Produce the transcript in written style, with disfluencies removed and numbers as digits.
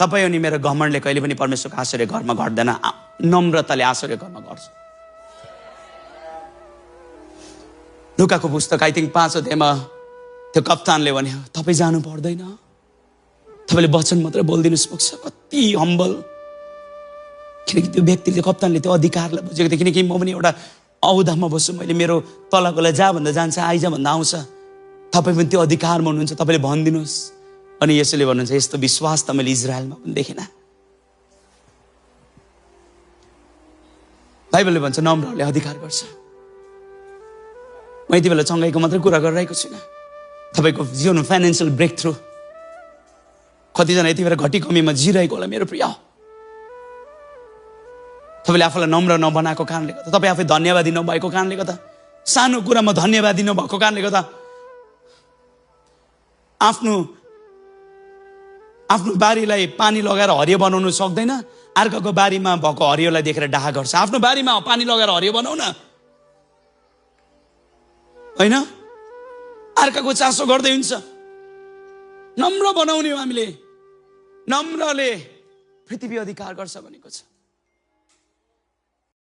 तपाईँ अनि मेरो घमण्डले कहिले पनि परमेश्वरको आश्चर्य घरमा घट्दैन, नम्रताले आश्चर्य घरमा घट्छ। लुकाको पुस्तक आई थिङ्क 5 अध्यायमा त्यो कप्तानले भन्यो, तपाईँ जानु पर्दैन, तपाईँले वचन मात्र बोलिदिनुहोस् पुग्छ। कति हम्बल, किनकि त्यो व्यक्तिले, कप्तानले त्यो अधिकारलाई बुझेको थियो। किनकि म पनि एउटा औदामा बस्छु, मैले मेरो तलकोलाई जा भन्दा जान्छ, आइज भन्दा आउँछ, तपाईँ पनि त्यो अधिकारमा हुनुहुन्छ, तपाईँले भनिदिनुहोस्। अनि यसैले भन्नुहुन्छ, यस्तो विश्वास त मैले इजरायलमा पनि देखिनँ। बाइबलले भन्छ नम्रहरूले अधिकार गर्छ। म यति बेला चङ्गाइको मात्रै कुरा गरिरहेको छुइनँ, तपाईँको जीवनमा फाइनेन्सियल ब्रेक थ्रु, कतिजना यति बेला घटी कमीमा जिरहेको होला मेरो प्रिय। तपाईँले आफूलाई नम्र नबनाएको कारणले गर्दा, तपाईँ आफै धन्यवादी नभएको कारणले गर्दा, सानो कुरामा धन्यवादी नभएको कारणले गर्दा, आफ्नो बारीलाई पानी लगाएर हरियो बनाउनु सक्दैन, अर्काको बारीमा भएको हरियोलाई देखेर डाहा गर्छ। आफ्नो बारीमा पानी लगाएर हरियो बनाउ न, होइन? अर्काको चासो गर्दै हुन्छ। नम्र बनाउने हो हामीले। नम्रले पृथ्वी अधिकार गर्छ भनेको छ।